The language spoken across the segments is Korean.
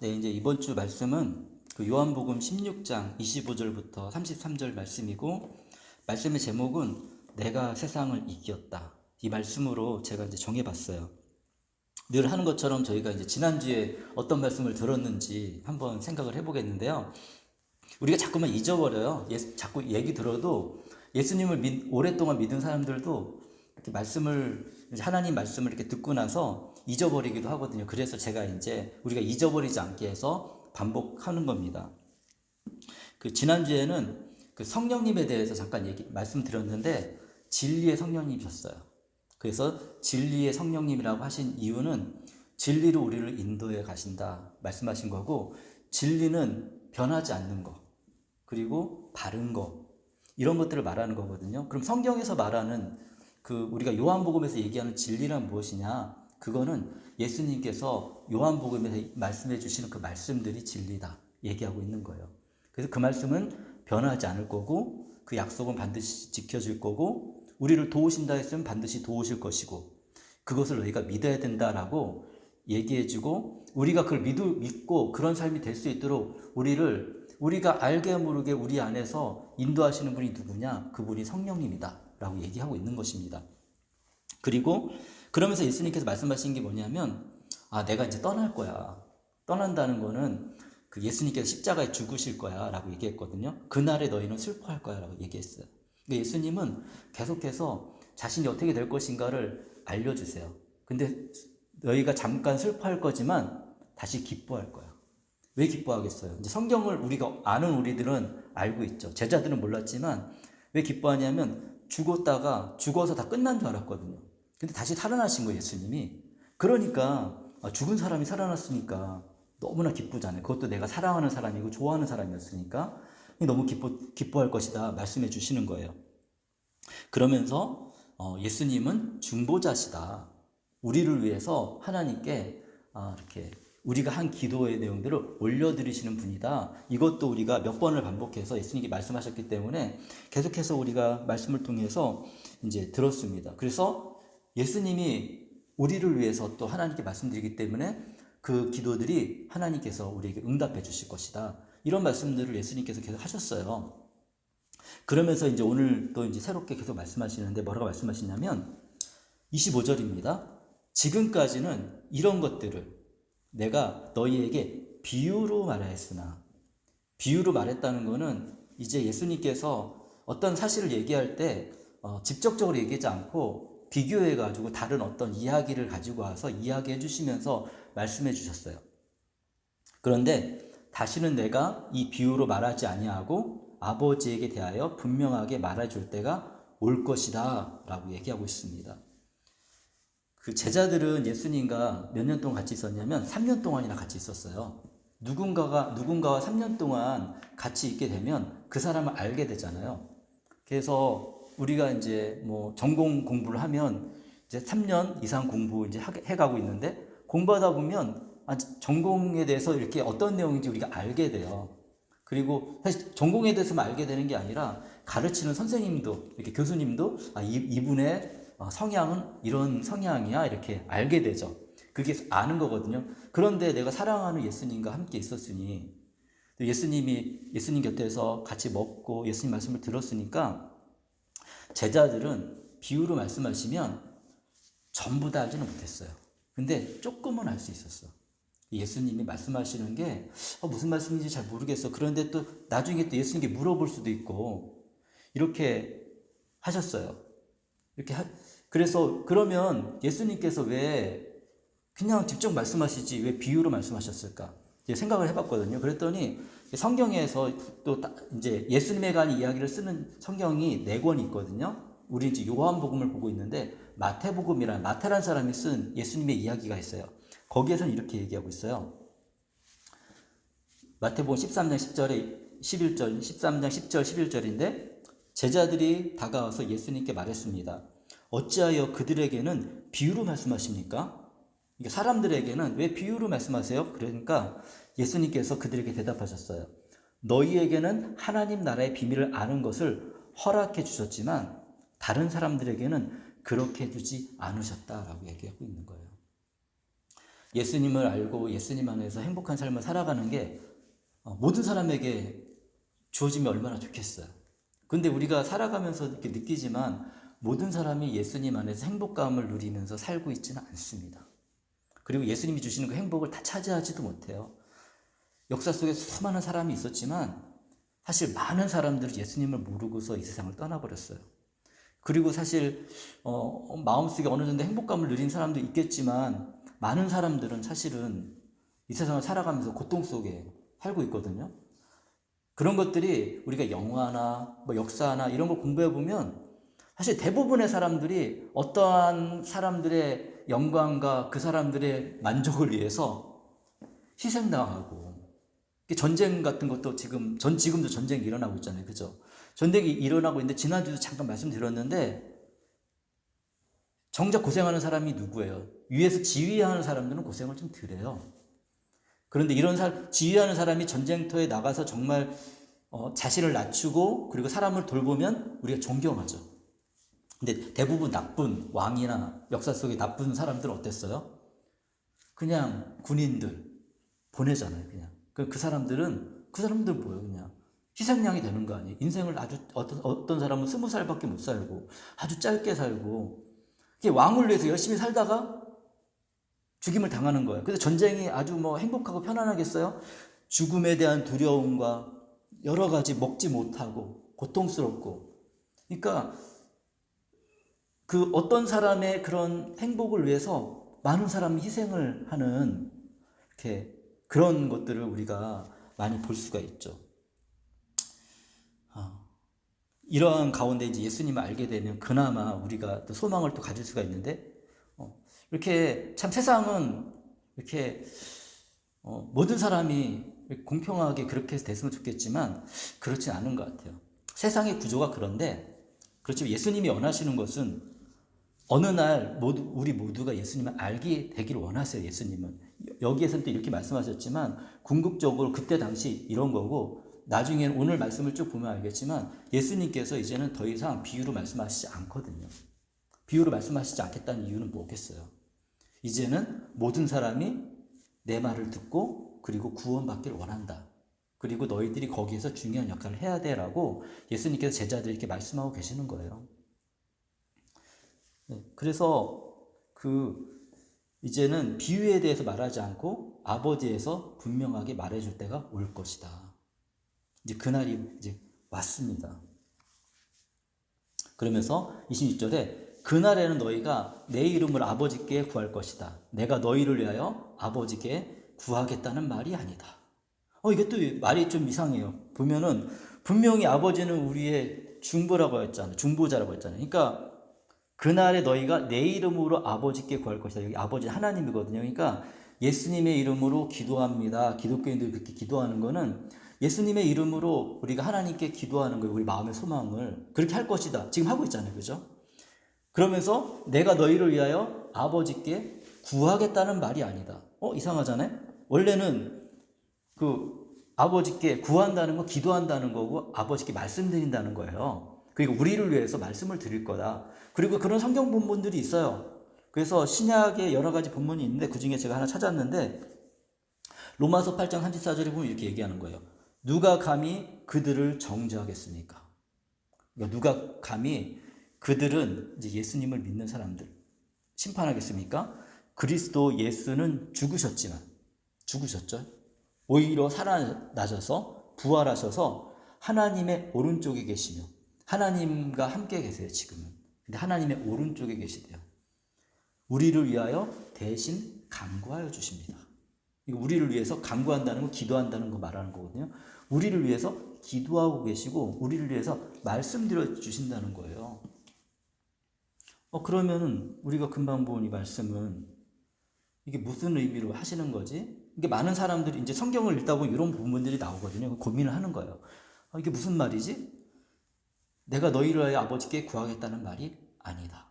네, 이제 이번 주 말씀은 그 요한복음 16장 25절부터 33절 말씀이고, 말씀의 제목은 내가 세상을 이겼다. 이 말씀으로 제가 이제 정해봤어요. 늘 하는 것처럼 저희가 이제 지난주에 어떤 말씀을 들었는지 한번 생각을 해보겠는데요. 우리가 자꾸만 잊어버려요. 자꾸 얘기 들어도 예수님을 오랫동안 믿은 사람들도 이렇게 하나님 말씀을 이렇게 듣고 나서 잊어버리기도 하거든요. 그래서 제가 이제 우리가 잊어버리지 않게 해서 반복하는 겁니다. 그 지난주에는 그 성령님에 대해서 잠깐 말씀드렸는데 진리의 성령님이셨어요. 그래서 진리의 성령님이라고 하신 이유는 진리로 우리를 인도해 가신다 말씀하신 거고, 진리는 변하지 않는 거, 그리고 바른 거, 이런 것들을 말하는 거거든요. 그럼 성경에서 말하는 우리가 요한복음에서 얘기하는 진리란 무엇이냐? 그거는 예수님께서 요한복음에서 말씀해 주시는 그 말씀들이 진리다 얘기하고 있는 거예요. 그래서 그 말씀은 변하지 않을 거고, 그 약속은 반드시 지켜질 거고, 우리를 도우신다 했으면 반드시 도우실 것이고, 그것을 너희가 믿어야 된다라고 얘기해주고, 우리가 그걸 믿고 그런 삶이 될 수 있도록 우리가 알게 모르게 우리 안에서 인도하시는 분이 누구냐? 그분이 성령님이다 라고 얘기하고 있는 것입니다. 그리고 그러면서 예수님께서 말씀하신 게 뭐냐면, 내가 이제 떠날 거야. 떠난다는 거는 그 예수님께서 십자가에 죽으실 거야 라고 얘기했거든요. 그날에 너희는 슬퍼할 거야 라고 얘기했어요. 그러니까 예수님은 계속해서 자신이 어떻게 될 것인가를 알려주세요. 근데 너희가 잠깐 슬퍼할 거지만 다시 기뻐할 거야. 왜 기뻐하겠어요? 이제 성경을 우리가 아는 우리들은 알고 있죠. 제자들은 몰랐지만 왜 기뻐하냐면 죽어서 다 끝난 줄 알았거든요. 근데 다시 살아나신 거예요, 예수님이. 그러니까 죽은 사람이 살아났으니까 너무나 기쁘잖아요. 그것도 내가 사랑하는 사람이고 좋아하는 사람이었으니까 너무 기뻐할 것이다 말씀해 주시는 거예요. 그러면서 예수님은 중보자시다. 우리를 위해서 하나님께 이렇게 우리가 한 기도의 내용들을 올려드리시는 분이다. 이것도 우리가 몇 번을 반복해서 예수님이 말씀하셨기 때문에 계속해서 우리가 말씀을 통해서 이제 들었습니다. 그래서 예수님이 우리를 위해서 또 하나님께 말씀드리기 때문에 그 기도들이 하나님께서 우리에게 응답해 주실 것이다. 이런 말씀들을 예수님께서 계속 하셨어요. 그러면서 이제 오늘 또 이제 새롭게 계속 말씀하시는데 뭐라고 말씀하시냐면 25절입니다. 지금까지는 이런 것들을 내가 너희에게 비유로 말하였으나, 비유로 말했다는 것은 이제 예수님께서 어떤 사실을 얘기할 때 직접적으로 얘기하지 않고 비교해가지고 다른 어떤 이야기를 가지고 와서 이야기해 주시면서 말씀해 주셨어요. 그런데 다시는 내가 이 비유로 말하지 아니하고 아버지에게 대하여 분명하게 말해줄 때가 올 것이다 라고 얘기하고 있습니다. 그 제자들은 예수님과 몇 년 동안 같이 있었냐면 3년 동안이나 같이 있었어요. 누군가와 3년 동안 같이 있게 되면 그 사람을 알게 되잖아요. 그래서 우리가 이제 뭐 전공 공부를 하면 이제 3년 이상 공부 이제 해가고 있는데, 공부하다 보면 전공에 대해서 이렇게 어떤 내용인지 우리가 알게 돼요. 그리고 사실 전공에 대해서만 알게 되는 게 아니라 가르치는 선생님도, 이렇게 교수님도 이분의 성향은 이런 성향이야 이렇게 알게 되죠. 그게 아는 거거든요. 그런데 내가 사랑하는 예수님과 함께 있었으니, 예수님 곁에서 같이 먹고 예수님 말씀을 들었으니까 제자들은 비유로 말씀하시면 전부 다 알지는 못했어요. 근데 조금은 알 수 있었어. 예수님이 말씀하시는 게 무슨 말씀인지 잘 모르겠어. 그런데 또 나중에 또 예수님께 물어볼 수도 있고 이렇게 하셨어요. 그래서 그러면 예수님께서 왜 그냥 직접 말씀하시지 왜 비유로 말씀하셨을까? 생각을 해봤거든요. 그랬더니 성경에서 또 이제 예수님에 관한 이야기를 쓰는 성경이 4권이 있거든요. 우리 이제 요한복음을 보고 있는데 마태라는 사람이 쓴 예수님의 이야기가 있어요. 거기에서는 이렇게 얘기하고 있어요. 마태복음 13장 10절에 11절, 13장 10절 11절인데 제자들이 다가와서 예수님께 말했습니다. 어찌하여 그들에게는 비유로 말씀하십니까? 사람들에게는 왜 비유로 말씀하세요? 그러니까 예수님께서 그들에게 대답하셨어요. 너희에게는 하나님 나라의 비밀을 아는 것을 허락해 주셨지만 다른 사람들에게는 그렇게 해주지 않으셨다라고 얘기하고 있는 거예요. 예수님을 알고 예수님 안에서 행복한 삶을 살아가는 게 모든 사람에게 주어지면 얼마나 좋겠어요. 근데 우리가 살아가면서 이렇게 느끼지만 모든 사람이 예수님 안에서 행복감을 누리면서 살고 있지는 않습니다. 그리고 예수님이 주시는 그 행복을 다 차지하지도 못해요. 역사 속에 수많은 사람이 있었지만 사실 많은 사람들이 예수님을 모르고서 이 세상을 떠나버렸어요. 그리고 사실 마음속에 어느 정도 행복감을 누린 사람도 있겠지만 많은 사람들은 사실은 이 세상을 살아가면서 고통 속에 살고 있거든요. 그런 것들이 우리가 영화나 뭐 역사나 이런 걸 공부해 보면 사실 대부분의 사람들이 어떠한 사람들의 영광과 그 사람들의 만족을 위해서 희생당하고, 전쟁 같은 것도 지금도 전쟁이 일어나고 있잖아요. 그죠? 전쟁이 일어나고 있는데 지난주도 잠깐 말씀드렸는데 정작 고생하는 사람이 누구예요? 위에서 지휘하는 사람들은 고생을 좀 덜 해요. 그런데 이런 지휘하는 사람이 전쟁터에 나가서 정말 자신을 낮추고 그리고 사람을 돌보면 우리가 존경하죠. 근데 대부분 나쁜 왕이나 역사 속에 나쁜 사람들은 어땠어요? 그냥 군인들 보내잖아요. 그냥 그 사람들은 뭐예요? 그냥 희생양이 되는 거 아니에요? 인생을 아주 어떤 사람은 20살밖에 못 살고 아주 짧게 살고 왕을 위해서 열심히 살다가 죽임을 당하는 거예요. 그래서 전쟁이 아주 뭐 행복하고 편안하겠어요? 죽음에 대한 두려움과 여러 가지 먹지 못하고 고통스럽고. 그러니까 그 어떤 사람의 그런 행복을 위해서 많은 사람이 희생을 하는 이렇게 그런 것들을 우리가 많이 볼 수가 있죠. 이러한 가운데 이제 예수님을 알게 되면 그나마 우리가 또 소망을 또 가질 수가 있는데, 이렇게 참 세상은 이렇게 모든 사람이 공평하게 그렇게 됐으면 좋겠지만 그렇지 않은 것 같아요. 세상의 구조가 그런데, 그렇지만 예수님이 원하시는 것은 어느 날 우리 모두가 예수님을 알게 되기를 원하세요. 예수님은 여기에서는 또 이렇게 말씀하셨지만 궁극적으로 그때 당시 이런 거고, 나중에는 오늘 말씀을 쭉 보면 알겠지만 예수님께서 이제는 더 이상 비유로 말씀하시지 않거든요. 비유로 말씀하시지 않겠다는 이유는 뭐겠어요? 이제는 모든 사람이 내 말을 듣고 그리고 구원받기를 원한다. 그리고 너희들이 거기에서 중요한 역할을 해야 돼라고 예수님께서 제자들에게 말씀하고 계시는 거예요. 그래서 이제는 비유에 대해서 말하지 않고 아버지에서 분명하게 말해줄 때가 올 것이다. 이제 그날이 이제 왔습니다. 그러면서 26절에 그날에는 너희가 내 이름으로 아버지께 구할 것이다. 내가 너희를 위하여 아버지께 구하겠다는 말이 아니다. 이게 또 말이 좀 이상해요. 보면은 분명히 아버지는 우리의 중보자라고 했잖아요. 그러니까 그날에 너희가 내 이름으로 아버지께 구할 것이다. 여기 아버지 하나님이거든요. 그러니까 예수님의 이름으로 기도합니다. 기독교인들이 그렇게 기도하는 거는 예수님의 이름으로 우리가 하나님께 기도하는 거예요. 우리 마음의 소망을 그렇게 할 것이다. 지금 하고 있잖아요. 그죠? 그러면서 내가 너희를 위하여 아버지께 구하겠다는 말이 아니다. 이상하잖아요. 원래는 아버지께 구한다는 거 기도한다는 거고 아버지께 말씀드린다는 거예요. 그리고 우리를 위해서 말씀을 드릴 거다. 그리고 그런 성경 본문들이 있어요. 그래서 신약에 여러 가지 본문이 있는데 그중에 제가 하나 찾았는데 로마서 8장 34절에 보면 이렇게 얘기하는 거예요. 누가 감히 그들을 정죄하겠습니까? 그러니까 누가 감히 그들은 이제 예수님을 믿는 사람들 심판하겠습니까? 그리스도 예수는 죽으셨죠. 오히려 살아나셔서 부활하셔서 하나님의 오른쪽에 계시며 하나님과 함께 계세요. 지금은. 근데 하나님의 오른쪽에 계시대요. 우리를 위하여 대신 간구하여 주십니다. 이거 우리를 위해서 간구한다는 거, 기도한다는 거 말하는 거거든요. 우리를 위해서 기도하고 계시고 우리를 위해서 말씀드려 주신다는 거예요. 그러면 우리가 금방 본 이 말씀은 이게 무슨 의미로 하시는 거지? 이게 많은 사람들이 이제 성경을 읽다 보면 이런 부분들이 나오거든요. 고민을 하는 거예요. 이게 무슨 말이지? 내가 너희를 위하여 아버지께 구하겠다는 말이 아니다.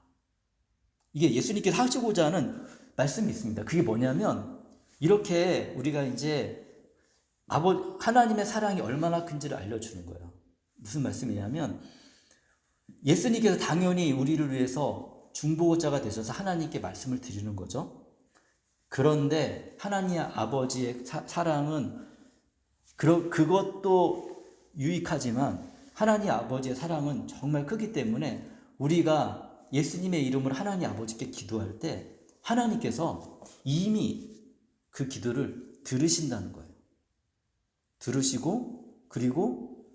이게 예수님께서 하시고자 하는 말씀이 있습니다. 그게 뭐냐면 이렇게 우리가 이제 하나님의 사랑이 얼마나 큰지를 알려주는 거예요. 무슨 말씀이냐면 예수님께서 당연히 우리를 위해서 중보자가 되셔서 하나님께 말씀을 드리는 거죠. 그런데 하나님 아버지의 사랑은 그것도 유익하지만 하나님 아버지의 사랑은 정말 크기 때문에 우리가 예수님의 이름으로 하나님 아버지께 기도할 때 하나님께서 이미 그 기도를 들으신다는 거예요. 들으시고 그리고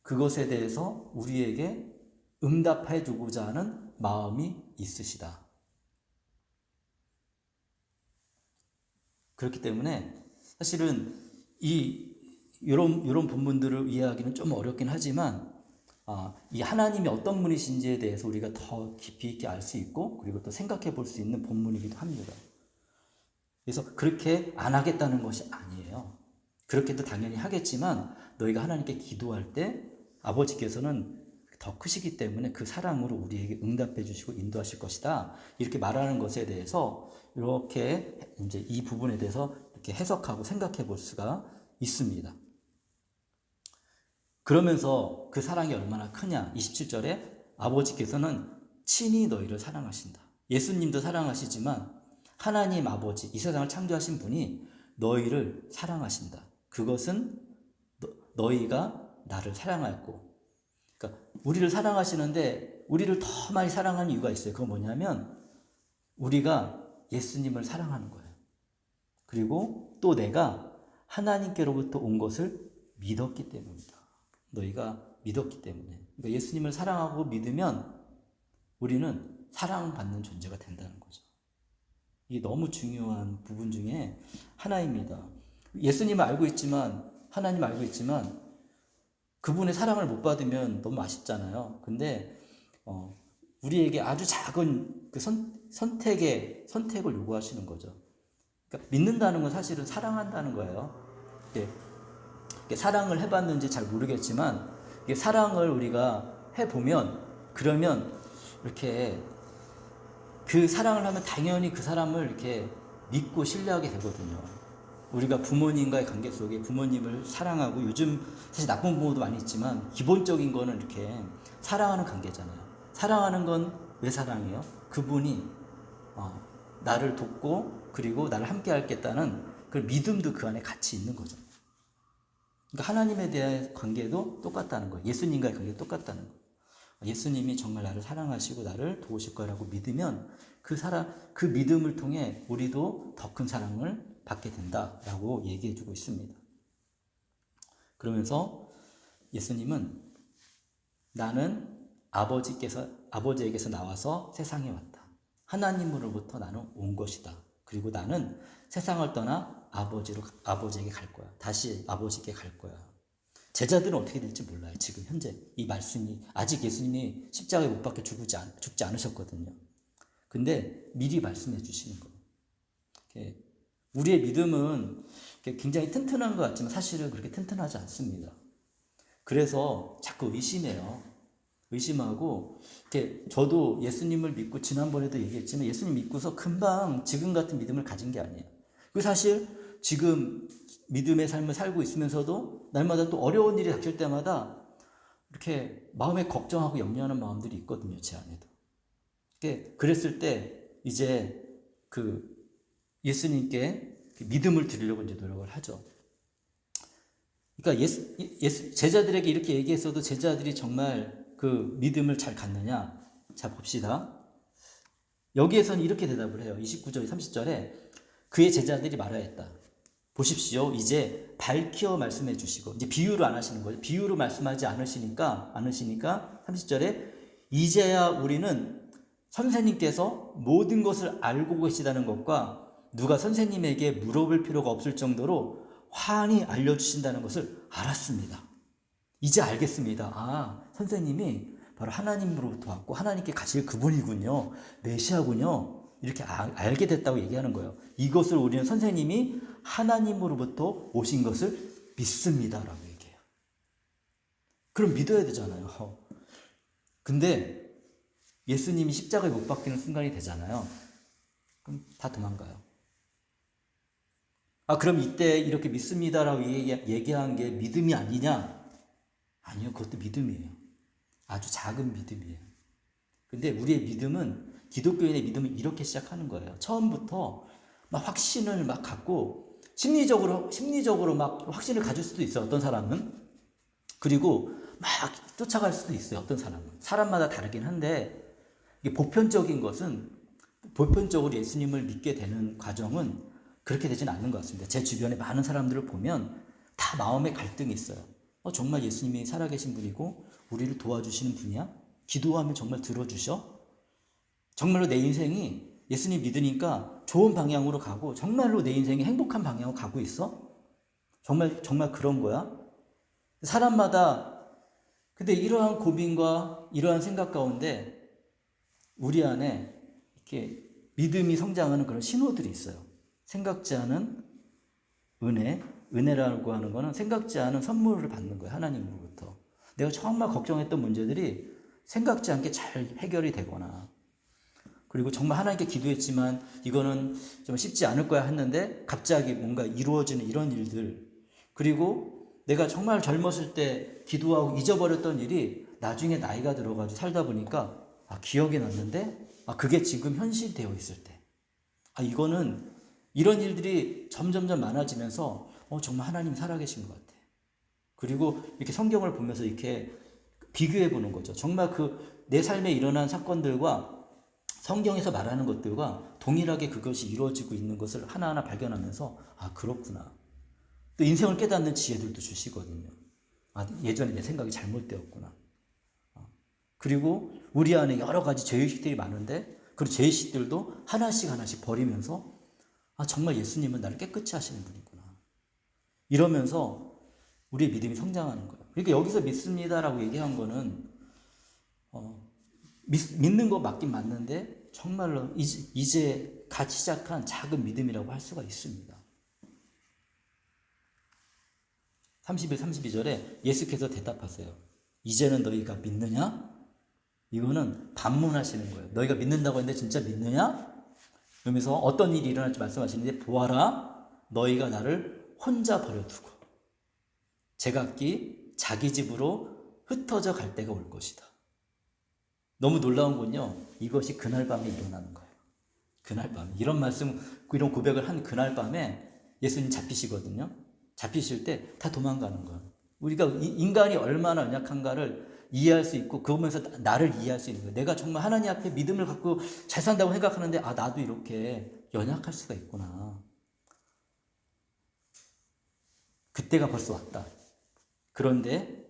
그것에 대해서 우리에게 응답해 주고자 하는 마음이 있으시다. 그렇기 때문에 사실은 이런 부분들을 이해하기는 좀 어렵긴 하지만 이 하나님이 어떤 분이신지에 대해서 우리가 더 깊이 있게 알 수 있고 그리고 또 생각해 볼 수 있는 본문이기도 합니다. 그래서 그렇게 안 하겠다는 것이 아니에요. 그렇게도 당연히 하겠지만 너희가 하나님께 기도할 때 아버지께서는 더 크시기 때문에 그 사랑으로 우리에게 응답해 주시고 인도하실 것이다. 이렇게 말하는 것에 대해서 이렇게 이제 이 부분에 대해서 이렇게 해석하고 생각해 볼 수가 있습니다. 그러면서 그 사랑이 얼마나 크냐. 27절에 아버지께서는 친히 너희를 사랑하신다. 예수님도 사랑하시지만 하나님 아버지, 이 세상을 창조하신 분이 너희를 사랑하신다. 그것은 너희가 나를 사랑하였고, 그러니까 우리를 사랑하시는데 우리를 더 많이 사랑하는 이유가 있어요. 그건 뭐냐면 우리가 예수님을 사랑하는 거예요. 그리고 또 내가 하나님께로부터 온 것을 믿었기 때문이다. 너희가 믿었기 때문에. 그러니까 예수님을 사랑하고 믿으면 우리는 사랑받는 존재가 된다는 거죠. 이게 너무 중요한 부분 중에 하나입니다. 예수님을 알고 있지만, 하나님 알고 있지만 그분의 사랑을 못 받으면 너무 아쉽잖아요. 근데 우리에게 아주 작은 그 선택을 요구하시는 거죠. 그러니까 믿는다는 건 사실은 사랑한다는 거예요. 사랑을 해봤는지 잘 모르겠지만 사랑을 우리가 해보면 그러면 이렇게 그 사랑을 하면 당연히 그 사람을 이렇게 믿고 신뢰하게 되거든요. 우리가 부모님과의 관계 속에 부모님을 사랑하고 요즘 사실 나쁜 부모도 많이 있지만 기본적인 거는 이렇게 사랑하는 관계잖아요. 사랑하는 건 왜 사랑해요? 그분이 나를 돕고 그리고 나를 함께 하겠다는 그 믿음도 그 안에 같이 있는 거죠. 그러니까 하나님에 대한 관계도 똑같다는 거예요. 예수님과의 관계도 똑같다는 거예요. 예수님이 정말 나를 사랑하시고 나를 도우실 거라고 믿으면 그 믿음을 통해 우리도 더 큰 사랑을 받게 된다라고 얘기해 주고 있습니다. 그러면서 예수님은 나는 아버지에게서 나와서 세상에 왔다. 하나님으로부터 나는 온 것이다. 그리고 나는 세상을 떠나 아버지에게 갈 거야. 다시 아버지께 갈 거야. 제자들은 어떻게 될지 몰라요. 지금 현재 이 말씀이 아직 예수님이 십자가에 못 박혀 죽지 않으셨거든요. 근데 미리 말씀해 주시는 거예요. 우리의 믿음은 굉장히 튼튼한 것 같지만 사실은 그렇게 튼튼하지 않습니다. 그래서 자꾸 의심해요. 의심하고 저도 예수님을 믿고 지난번에도 얘기했지만 예수님 믿고서 금방 지금 같은 믿음을 가진 게 아니에요. 그 사실 지금 믿음의 삶을 살고 있으면서도 날마다 또 어려운 일이 닥칠 때마다 이렇게 마음에 걱정하고 염려하는 마음들이 있거든요. 제 안에도. 그랬을 때 이제 그 예수님께 믿음을 드리려고 이제 노력을 하죠. 그러니까 제자들에게 이렇게 얘기했어도 제자들이 정말 그 믿음을 잘 갖느냐? 자, 봅시다. 여기에서는 이렇게 대답을 해요. 29절, 30절에 그의 제자들이 말하였다. 보십시오. 이제 밝혀 말씀해 주시고, 이제 비유를 안 하시는 거예요. 비유로 말씀하지 않으시니까 30절에 이제야 우리는 선생님께서 모든 것을 알고 계시다는 것과 누가 선생님에게 물어볼 필요가 없을 정도로 환히 알려주신다는 것을 알았습니다. 이제 알겠습니다. 선생님이 바로 하나님으로부터 왔고 하나님께 가실 그분이군요. 메시아군요. 이렇게 알게 됐다고 얘기하는 거예요. 이것을 우리는 선생님이 하나님으로부터 오신 것을 믿습니다라고 얘기해요. 그럼 믿어야 되잖아요. 근데 예수님이 십자가에 못 박히는 순간이 되잖아요. 그럼 다 도망가요. 그럼 이때 이렇게 믿습니다라고 얘기한 게 믿음이 아니냐? 아니요, 그것도 믿음이에요. 아주 작은 믿음이에요. 근데 우리의 믿음은, 기독교인의 믿음은 이렇게 시작하는 거예요. 처음부터 막 확신을 막 갖고 심리적으로 막 확신을 가질 수도 있어요. 어떤 사람은. 그리고 막 쫓아갈 수도 있어요. 어떤 사람은. 사람마다 다르긴 한데 이게 보편적으로 예수님을 믿게 되는 과정은 그렇게 되지는 않는 것 같습니다. 제 주변에 많은 사람들을 보면 다 마음에 갈등이 있어요. 정말 예수님이 살아계신 분이고 우리를 도와주시는 분이야? 기도하면 정말 들어주셔? 정말로 내 인생이 예수님 믿으니까 좋은 방향으로 가고 정말로 내 인생이 행복한 방향으로 가고 있어? 정말 그런 거야? 사람마다 근데 이러한 고민과 이러한 생각 가운데 우리 안에 이렇게 믿음이 성장하는 그런 신호들이 있어요. 생각지 않은 은혜라고 하는 거는 생각지 않은 선물을 받는 거예요. 하나님으로부터. 내가 정말 걱정했던 문제들이 생각지 않게 잘 해결이 되거나 그리고 정말 하나님께 기도했지만 이거는 좀 쉽지 않을 거야 했는데 갑자기 뭔가 이루어지는 이런 일들 그리고 내가 정말 젊었을 때 기도하고 잊어버렸던 일이 나중에 나이가 들어가지고 살다 보니까 기억이 났는데 그게 지금 현실이 되어 있을 때 이거는 이런 일들이 점점점 많아지면서 정말 하나님 살아계신 것 같아. 그리고 이렇게 성경을 보면서 이렇게 비교해 보는 거죠. 정말 내 삶에 일어난 사건들과 성경에서 말하는 것들과 동일하게 그것이 이루어지고 있는 것을 하나하나 발견하면서 그렇구나. 또 인생을 깨닫는 지혜들도 주시거든요. 예전에 내 생각이 잘못되었구나. 그리고 우리 안에 여러 가지 죄의식들이 많은데 그 죄의식들도 하나씩 버리면서 정말 예수님은 나를 깨끗이 하시는 분이구나. 이러면서 우리의 믿음이 성장하는 거예요. 그러니까 여기서 믿습니다라고 얘기한 거는 믿는 거 맞긴 맞는데 정말로 이제 갓 시작한 작은 믿음이라고 할 수가 있습니다. 31, 32절에 예수께서 대답하세요. 이제는 너희가 믿느냐? 이거는 반문하시는 거예요. 너희가 믿는다고 했는데 진짜 믿느냐? 그러면서 어떤 일이 일어날지 말씀하시는데 보아라 너희가 나를 혼자 버려두고 제각기 자기 집으로 흩어져 갈 때가 올 것이다. 너무 놀라운 건요. 이것이 그날 밤에 일어나는 거예요. 그날 밤에. 이런 말씀, 이런 고백을 한 그날 밤에 예수님 잡히시거든요. 잡히실 때 다 도망가는 거예요. 우리가 인간이 얼마나 연약한가를 이해할 수 있고 그러면서 나를 이해할 수 있는 거예요. 내가 정말 하나님 앞에 믿음을 갖고 잘 산다고 생각하는데 나도 이렇게 연약할 수가 있구나. 그때가 벌써 왔다. 그런데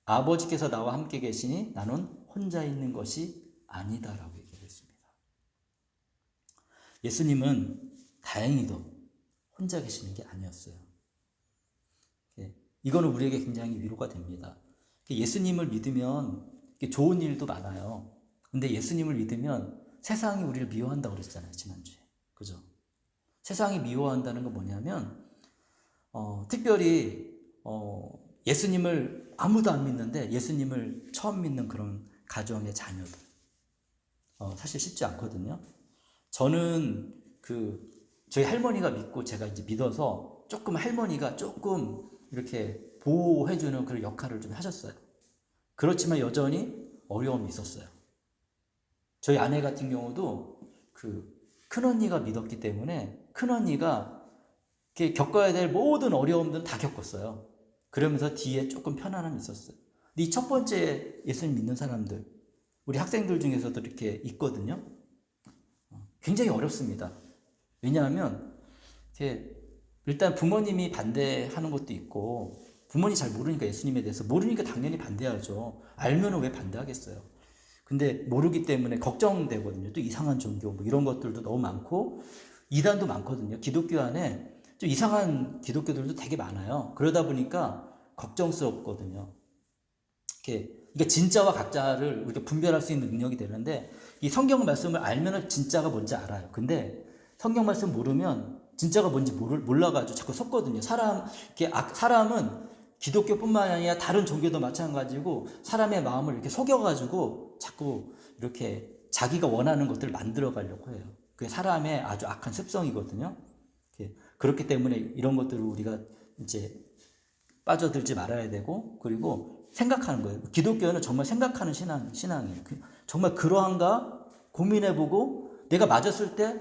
아버지께서 나와 함께 계시니 나는 혼자 있는 것이 아니다라고 얘기를 했습니다. 예수님은 다행히도 혼자 계시는 게 아니었어요. 이거는 우리에게 굉장히 위로가 됩니다. 예수님을 믿으면 좋은 일도 많아요. 근데 예수님을 믿으면 세상이 우리를 미워한다고 그랬잖아요, 지난주에. 그죠? 세상이 미워한다는 건 뭐냐면, 특별히, 예수님을 아무도 안 믿는데 예수님을 처음 믿는 그런 가정의 자녀들. 사실 쉽지 않거든요. 저는 저희 할머니가 믿고 제가 이제 믿어서 할머니가 조금 이렇게 보호해주는 그런 역할을 좀 하셨어요. 그렇지만 여전히 어려움이 있었어요. 저희 아내 같은 경우도 큰언니가 믿었기 때문에 큰언니가 겪어야 될 모든 어려움들은 다 겪었어요. 그러면서 뒤에 조금 편안함이 있었어요. 근데 이 첫 번째 예수님 믿는 사람들, 우리 학생들 중에서도 이렇게 있거든요. 굉장히 어렵습니다. 왜냐하면 일단 부모님이 반대하는 것도 있고 부모님이 잘 모르니까 예수님에 대해서 모르니까 당연히 반대하죠. 알면은 왜 반대하겠어요. 근데 모르기 때문에 걱정되거든요. 또 이상한 종교 이런 것들도 너무 많고 이단도 많거든요. 기독교 안에 좀 이상한 기독교들도 되게 많아요. 그러다 보니까 걱정스럽거든요. 이게 진짜와 가짜를 우리가 분별할 수 있는 능력이 되는데 이 성경 말씀을 알면은 진짜가 뭔지 알아요. 근데 성경 말씀 모르면 진짜가 뭔지 몰라가지고 자꾸 섞거든요. 사람은 기독교뿐만 아니라 다른 종교도 마찬가지고 사람의 마음을 이렇게 속여가지고 자꾸 이렇게 자기가 원하는 것들을 만들어 가려고 해요. 그게 사람의 아주 악한 습성이거든요. 그렇기 때문에 이런 것들을 우리가 이제 빠져들지 말아야 되고 그리고 생각하는 거예요. 기독교는 정말 생각하는 신앙이에요. 정말 그러한가 고민해보고 내가 맞았을 때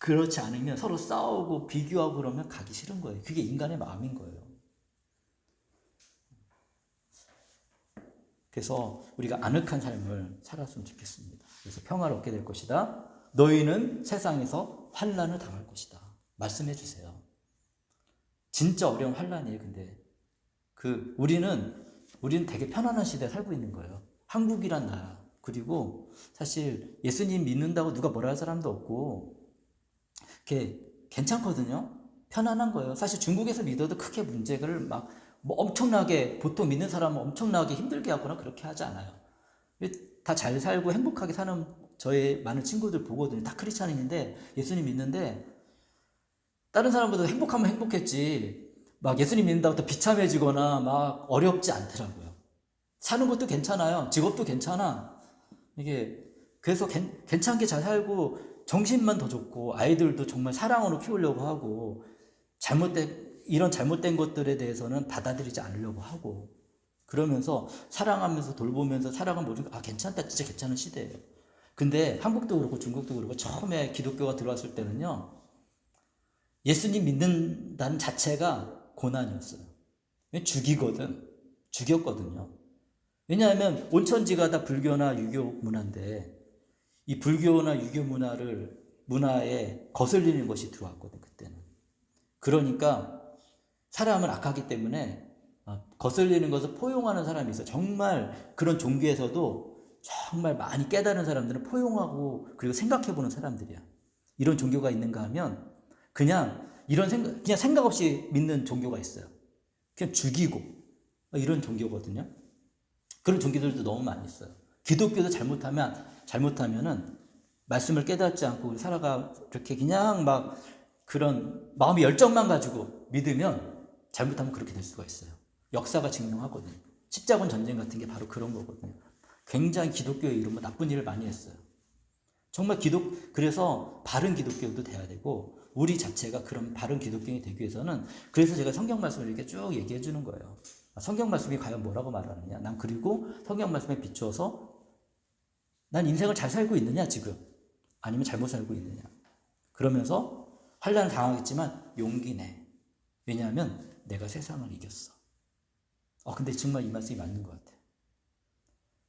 그렇지 않으면 서로 싸우고 비교하고 그러면 가기 싫은 거예요. 그게 인간의 마음인 거예요. 그래서 우리가 아늑한 삶을 살았으면 좋겠습니다. 그래서 평화를 얻게 될 것이다. 너희는 세상에서 환난을 당할 것이다. 말씀해 주세요. 진짜 어려운 환난이에요. 근데 우리는 되게 편안한 시대에 살고 있는 거예요. 한국이란 나라. 그리고 사실 예수님 믿는다고 누가 뭐라 할 사람도 없고 이렇게 괜찮거든요. 편안한 거예요. 사실 중국에서 믿어도 크게 문제를 막 뭐 엄청나게 보통 믿는 사람은 엄청나게 힘들게 하거나 그렇게 하지 않아요. 다 잘 살고 행복하게 사는 저의 많은 친구들 보거든요. 다 크리스찬인데 예수님 믿는데 다른 사람보다 행복하면 행복했지 막 예수님 믿는다고 또 비참해지거나 막 어렵지 않더라고요. 사는 것도 괜찮아요. 직업도 괜찮아. 이게 그래서 괜찮게 잘 살고 정신만 더 좋고 아이들도 정말 사랑으로 키우려고 하고 이런 잘못된 것들에 대해서는 받아들이지 않으려고 하고 그러면서 사랑하면서 돌보면서 살아가면 모든 괜찮다. 진짜 괜찮은 시대예요. 근데 한국도 그렇고 중국도 그렇고 처음에 기독교가 들어왔을 때는요. 예수님 믿는다는 자체가 고난이었어요. 죽였거든요. 왜냐하면 온천지가 다 불교나 유교 문화인데 이 불교나 유교 문화에 거슬리는 것이 들어왔거든요. 그때는. 그러니까 사람은 악하기 때문에 거슬리는 것을 포용하는 사람이 있어요. 정말 그런 종교에서도 정말 많이 깨달은 사람들은 포용하고 그리고 생각해보는 사람들이야. 이런 종교가 있는가 하면 그냥 생각 없이 믿는 종교가 있어요. 그냥 죽이고 이런 종교거든요. 그런 종교들도 너무 많이 있어요. 기독교도 잘못하면은 말씀을 깨닫지 않고 이렇게 그냥 막 그런 마음의 열정만 가지고 믿으면 잘못하면 그렇게 될 수가 있어요. 역사가 증명하거든요. 십자군 전쟁 같은 게 바로 그런 거거든요. 굉장히 기독교의 이름으로 나쁜 일을 많이 했어요. 정말 그래서 바른 기독교도 돼야 되고 우리 자체가 그런 바른 기독교인이 되기 위해서는 그래서 제가 성경 말씀을 이렇게 쭉 얘기해 주는 거예요. 성경 말씀이 과연 뭐라고 말하느냐. 난 그리고 성경 말씀에 비추어서 난 인생을 잘 살고 있느냐 지금 아니면 잘못 살고 있느냐. 그러면서 환난을 당하겠지만 용기 내. 왜냐하면 내가 세상을 이겼어. 근데 정말 이 말씀이 맞는 것 같아요.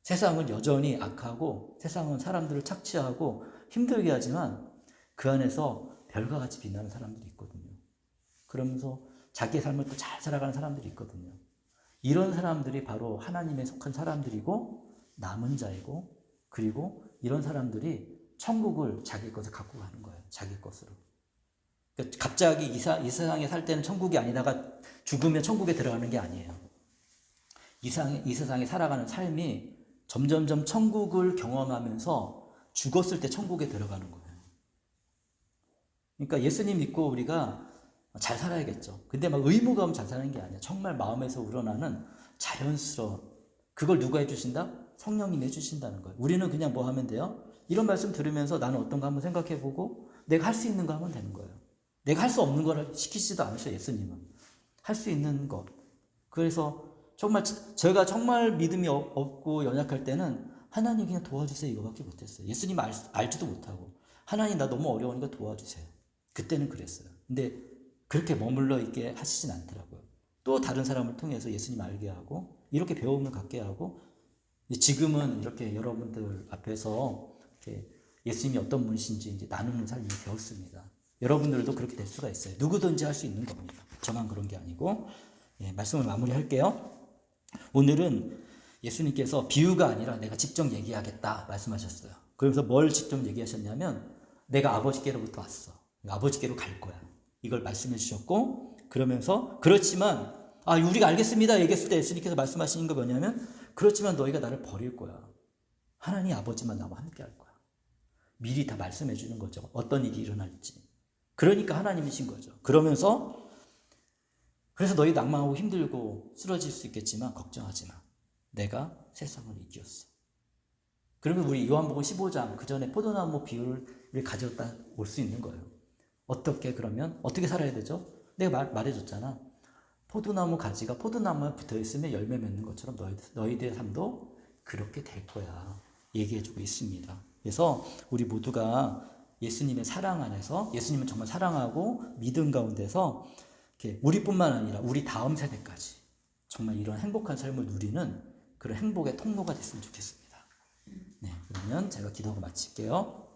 세상은 여전히 악하고 세상은 사람들을 착취하고 힘들게 하지만 그 안에서 별과 같이 빛나는 사람들이 있거든요. 그러면서 자기의 삶을 또 잘 살아가는 사람들이 있거든요. 이런 사람들이 바로 하나님에 속한 사람들이고 남은 자이고 그리고 이런 사람들이 천국을 자기 것을 갖고 가는 거예요. 자기 것으로. 그러니까 갑자기 이 세상에 살 때는 천국이 아니다가 죽으면 천국에 들어가는 게 아니에요. 이 세상에 살아가는 삶이 점점점 천국을 경험하면서 죽었을 때 천국에 들어가는 거예요. 그러니까 예수님 믿고 우리가 잘 살아야겠죠. 근데 막 의무감 잘 사는 게 아니야. 정말 마음에서 우러나는 자연스러운 그걸 누가 해주신다? 성령님이 해주신다는 거예요. 우리는 그냥 뭐 하면 돼요? 이런 말씀 들으면서 나는 어떤가 한번 생각해보고 내가 할 수 있는 거 하면 되는 거예요. 내가 할 수 없는 거를 시키지도 않으셔 예수님은. 할 수 있는 것. 그래서 정말 제가 정말 믿음이 없고 연약할 때는 하나님 그냥 도와주세요 이거밖에 못했어요. 예수님 알지도 못하고 하나님 나 너무 어려우니까 도와주세요. 그때는 그랬어요. 근데 그렇게 머물러 있게 하시진 않더라고요. 또 다른 사람을 통해서 예수님 알게 하고 이렇게 배움을 갖게 하고 지금은 이렇게 여러분들 앞에서 이렇게 예수님이 어떤 분이신지 이제 나누는 삶이 되었습니다. 여러분들도 그렇게 될 수가 있어요. 누구든지 할 수 있는 겁니다. 저만 그런 게 아니고 말씀을 마무리할게요. 오늘은 예수님께서 비유가 아니라 내가 직접 얘기하겠다 말씀하셨어요. 그러면서 뭘 직접 얘기하셨냐면 내가 아버지께로부터 왔어. 아버지께로 갈 거야. 이걸 말씀해 주셨고 그러면서 그렇지만 우리가 알겠습니다 얘기했을 때 예수님께서 말씀하시는 거 뭐냐면 그렇지만 너희가 나를 버릴 거야. 하나님 아버지만 나와 함께 할 거야. 미리 다 말씀해 주는 거죠. 어떤 일이 일어날지. 그러니까 하나님이신 거죠. 그러면서 그래서 너희 낭망하고 힘들고 쓰러질 수 있겠지만 걱정하지 마. 내가 세상을 이겼어. 그러면 우리 요한복음 15장 그 전에 포도나무 비유를 가져다 올 수 있는 거예요. 어떻게 살아야 되죠? 내가 말해줬잖아. 포도나무 가지가 포도나무에 붙어있으면 열매 맺는 것처럼 너희들의 삶도 그렇게 될 거야. 얘기해주고 있습니다. 그래서 우리 모두가 예수님의 사랑 안에서 예수님은 정말 사랑하고 믿음 가운데서 이렇게 우리뿐만 아니라 우리 다음 세대까지 정말 이런 행복한 삶을 누리는 그런 행복의 통로가 됐으면 좋겠습니다. 네, 그러면 제가 기도하고 마칠게요.